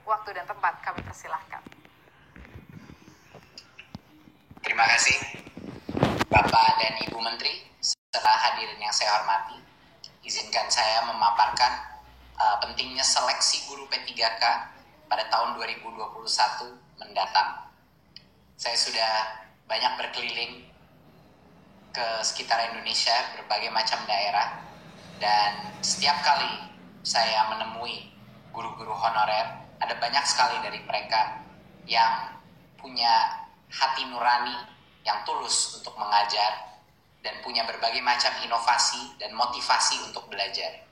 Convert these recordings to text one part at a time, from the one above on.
waktu dan tempat. Kami persilahkan. Terima kasih Bapak dan Ibu Menteri, serta hadirin yang saya hormati. Izinkan saya memaparkan pentingnya seleksi guru P3K pada tahun 2021 mendatang. Saya sudah banyak berkeliling ke sekitar Indonesia, berbagai macam daerah, dan setiap kali saya menemui guru-guru honorer, ada banyak sekali dari mereka yang punya hati nurani yang tulus untuk mengajar dan punya berbagai macam inovasi dan motivasi untuk belajar.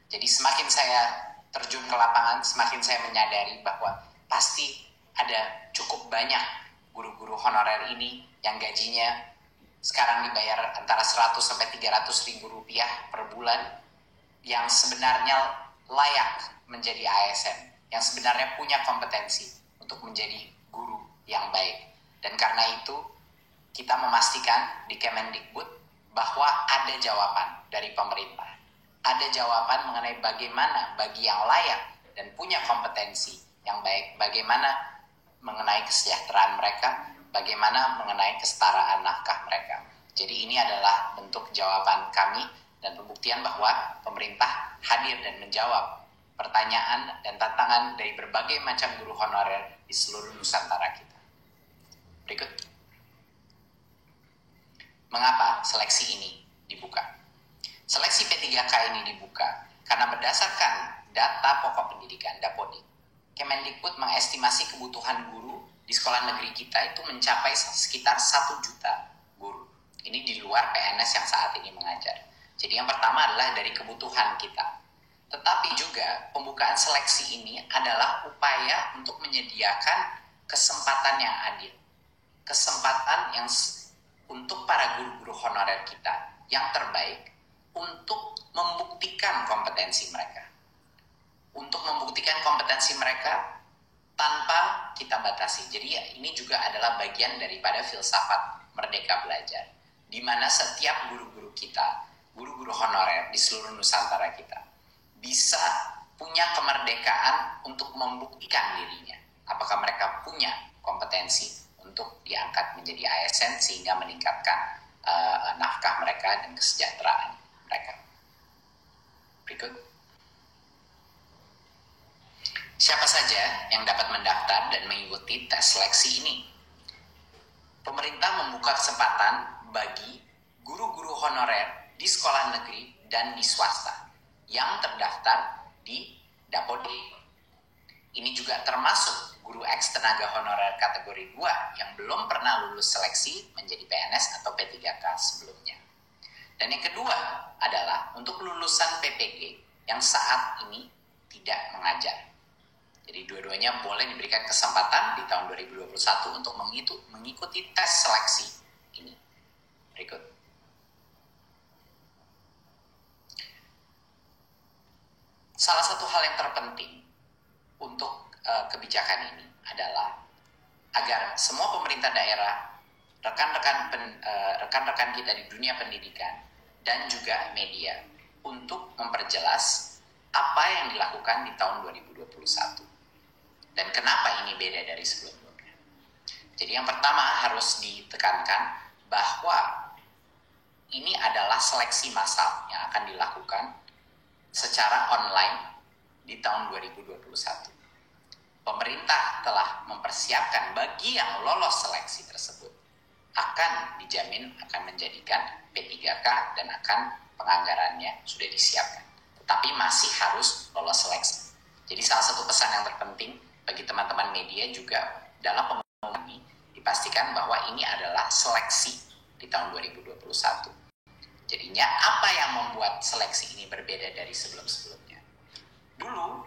Jadi semakin saya terjun ke lapangan, semakin saya menyadari bahwa pasti ada cukup banyak guru-guru honorer ini yang gajinya sekarang dibayar antara 100 sampai 300 ribu rupiah per bulan, yang sebenarnya layak menjadi ASN, yang sebenarnya punya kompetensi untuk menjadi guru yang baik. Dan karena itu kita memastikan di Kemendikbud bahwa ada jawaban dari pemerintah. Ada jawaban mengenai bagaimana bagi yang layak dan punya kompetensi yang baik, bagaimana mengenai kesejahteraan mereka, bagaimana mengenai kesetaraan nafkah mereka. Jadi ini adalah bentuk jawaban kami dan pembuktian bahwa pemerintah hadir dan menjawab pertanyaan dan tantangan dari berbagai macam guru honorer di seluruh Nusantara kita. Berikut. Mengapa seleksi ini dibuka? Seleksi P3K ini dibuka karena berdasarkan data pokok pendidikan Dapodik, Kemendikbud mengestimasi kebutuhan guru di sekolah negeri kita itu mencapai sekitar 1 juta guru. Ini di luar PNS yang saat ini mengajar. Jadi yang pertama adalah dari kebutuhan kita. Tetapi juga pembukaan seleksi ini adalah upaya untuk menyediakan kesempatan yang adil. Kesempatan yang untuk para guru-guru honorer kita yang terbaik untuk membuktikan kompetensi mereka. Untuk membuktikan kompetensi mereka tanpa kita batasi. Jadi ini juga adalah bagian daripada filsafat Merdeka Belajar, di mana setiap guru-guru kita, guru-guru honorer di seluruh Nusantara kita, bisa punya kemerdekaan untuk membuktikan dirinya. Apakah mereka punya kompetensi untuk diangkat menjadi ASN sehingga meningkatkan nafkah mereka dan kesejahteraan mereka. Berikut. Siapa saja yang dapat mendaftar dan mengikuti tes seleksi ini? Pemerintah membuka kesempatan bagi guru-guru honorer di sekolah negeri dan di swasta yang terdaftar di Dapodik. Ini juga termasuk guru eks tenaga honorer kategori 2 yang belum pernah lulus seleksi menjadi PNS atau P3K sebelumnya. Dan yang kedua adalah untuk lulusan PPG yang saat ini tidak mengajar. Jadi dua-duanya boleh diberikan kesempatan di tahun 2021 untuk mengikuti tes seleksi ini. Berikut. Salah satu hal yang terpenting untuk kebijakan ini adalah agar semua pemerintah daerah, rekan-rekan kita di dunia pendidikan dan juga media untuk memperjelas apa yang dilakukan di tahun 2021 dan kenapa ini beda dari sebelumnya. Jadi yang pertama harus ditekankan bahwa ini adalah seleksi massal yang akan dilakukan secara online di tahun 2021. Pemerintah telah mempersiapkan bagi yang lolos seleksi tersebut akan dijamin akan menjadikan P3K dan akan penganggarannya sudah disiapkan. Tetapi masih harus lolos seleksi. Jadi salah satu pesan yang terpenting bagi teman-teman media juga dalam pengumuman ini dipastikan bahwa ini adalah seleksi di tahun 2021. Jadinya apa yang membuat seleksi ini berbeda dari sebelum-sebelumnya? Dulu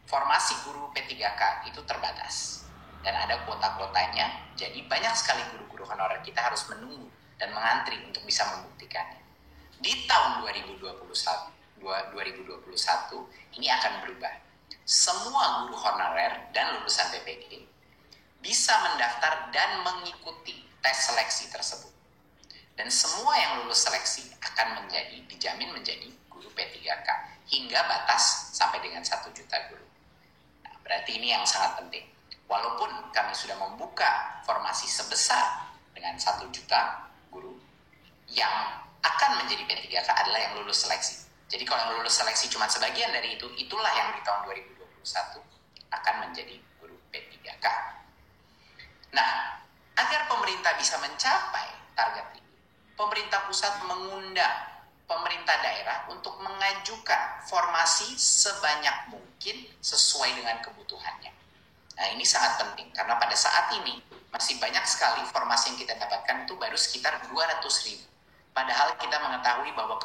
formasi guru P3K itu terbatas dan ada kuota-kuotanya, jadi banyak sekali guru-guru honorer kita harus menunggu dan mengantri untuk bisa membuktikannya. Di tahun 2021 ini akan berubah. Semua guru honorer dan lulusan PPG bisa mendaftar dan mengikuti tes seleksi tersebut. Dan semua yang lulus seleksi akan dijamin menjadi guru P3K hingga batas sampai dengan 1 juta guru. Nah, Berarti ini yang sangat penting. Walaupun kami sudah membuka formasi sebesar dengan 1 juta guru, yang akan menjadi P3K adalah yang lulus seleksi. Jadi kalau yang lulus seleksi cuma sebagian dari itu, itulah yang di tahun 2021 akan menjadi guru P3K. Nah, agar pemerintah bisa mencapai target ini, pemerintah pusat mengundang pemerintah daerah untuk mengajukan formasi sebanyak mungkin sesuai dengan kebutuhannya. Nah, ini sangat penting karena pada saat ini masih banyak sekali formasi yang kita dapatkan itu baru sekitar 200.000. Padahal kita mengetahui bahwa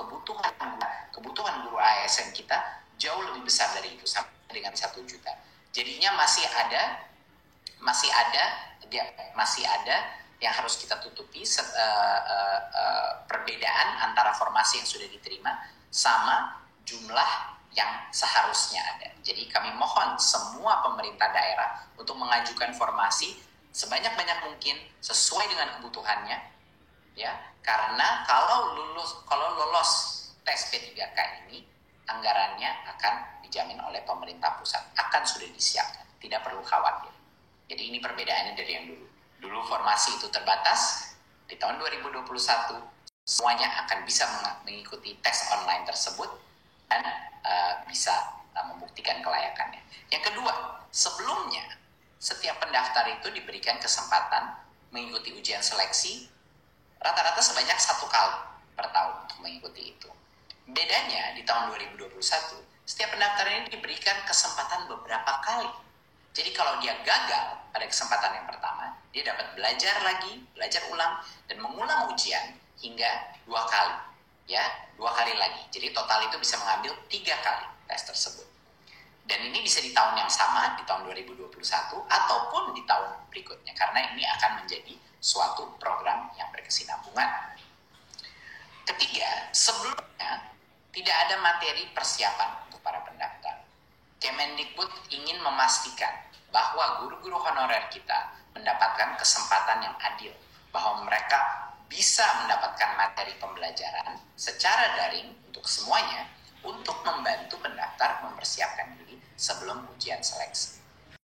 kebutuhan guru ASN kita jauh lebih besar dari itu, sampai dengan 1 juta. Jadinya masih ada yang harus kita tutupi, perbedaan antara formasi yang sudah diterima sama jumlah yang seharusnya ada. Jadi kami mohon semua pemerintah daerah untuk mengajukan formasi sebanyak-banyak mungkin sesuai dengan kebutuhannya, ya. Karena kalau lolos tes P3K ini, anggarannya akan dijamin oleh pemerintah pusat, akan sudah disiapkan, tidak perlu khawatir. Jadi ini perbedaannya dari yang dulu. Dulu formasi itu terbatas, di tahun 2021 semuanya akan bisa mengikuti tes online tersebut dan bisa membuktikan kelayakannya. Yang kedua, sebelumnya setiap pendaftar itu diberikan kesempatan mengikuti ujian seleksi rata-rata sebanyak 1 kali per tahun untuk mengikuti itu. Bedanya di tahun 2021, setiap pendaftar ini diberikan kesempatan beberapa kali. Jadi kalau dia gagal pada kesempatan yang pertama, dia dapat belajar ulang, dan mengulang ujian hingga 2 kali. Ya, 2 kali lagi. Jadi total itu bisa mengambil 3 kali tes tersebut. Dan ini bisa di tahun yang sama, di tahun 2021, ataupun di tahun berikutnya. Karena ini akan menjadi suatu program yang berkesinambungan. Ketiga, sebelumnya tidak ada materi persiapan untuk para pendaftar. Kemendikbud ingin memastikan bahwa guru-guru honorer kita mendapatkan kesempatan yang adil, bahwa mereka bisa mendapatkan materi pembelajaran secara daring untuk semuanya, untuk membantu pendaftar mempersiapkan diri sebelum ujian seleksi.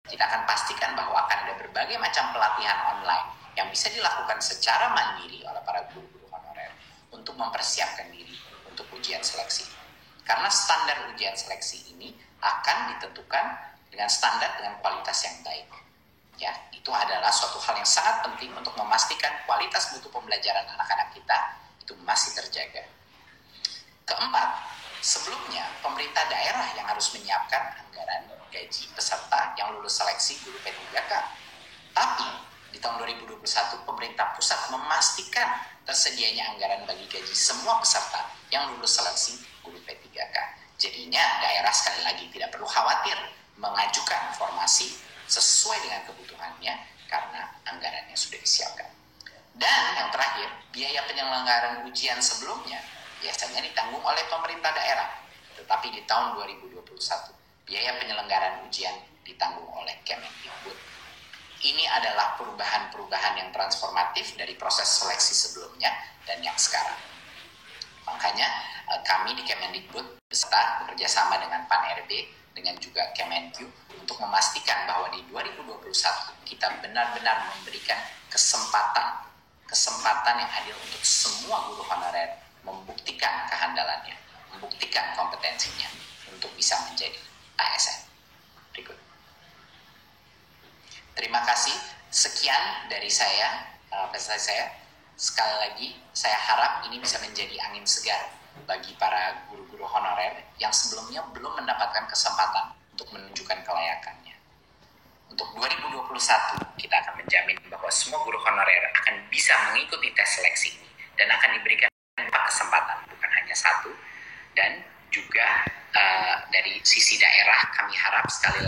Kita akan pastikan bahwa akan ada berbagai macam pelatihan online yang bisa dilakukan secara mandiri oleh para guru-guru honorer untuk mempersiapkan diri untuk ujian seleksi. Karena standar ujian seleksi ini akan ditentukan dengan standar dengan kualitas yang baik. Ya, itu adalah suatu hal yang sangat penting untuk memastikan kualitas mutu pembelajaran anak-anak kita itu masih terjaga. Keempat, sebelumnya pemerintah daerah yang harus menyiapkan anggaran gaji peserta yang lulus seleksi guru P3K. Tapi di tahun 2021 pemerintah pusat memastikan tersedianya anggaran bagi gaji semua peserta yang lulus seleksi guru P3K. Jadinya daerah sekali lagi tidak perlu khawatir mengajukan formasi sesuai dengan kebutuhannya karena anggarannya sudah disiapkan. Dan yang terakhir, biaya penyelenggaraan ujian sebelumnya biasanya ditanggung oleh pemerintah daerah. Tetapi di tahun 2021, biaya penyelenggaraan ujian ditanggung oleh Kemendikbud. Ini adalah perubahan-perubahan yang transformatif dari proses seleksi sebelumnya dan yang sekarang. Makanya kami di Kemendikbud bekerja sama dengan Pan-RB, dengan juga Kemenq untuk memastikan bahwa di 2021 kita benar-benar memberikan kesempatan yang adil untuk semua guru honorer membuktikan kehandalannya, membuktikan kompetensinya untuk bisa menjadi ASN. Berikut. Terima kasih. Sekian dari saya, presentasi saya. Sekali lagi, saya harap ini bisa menjadi angin segar bagi para guru-guru honorer yang sebelumnya belum mendapatkan kesempatan untuk menunjukkan kelayakannya. Untuk 2021, kita akan menjamin bahwa semua guru honorer akan bisa mengikuti tes seleksi ini dan akan diberikan 4 kesempatan, bukan hanya 1. Dan juga dari sisi daerah, kami harap sekali lagi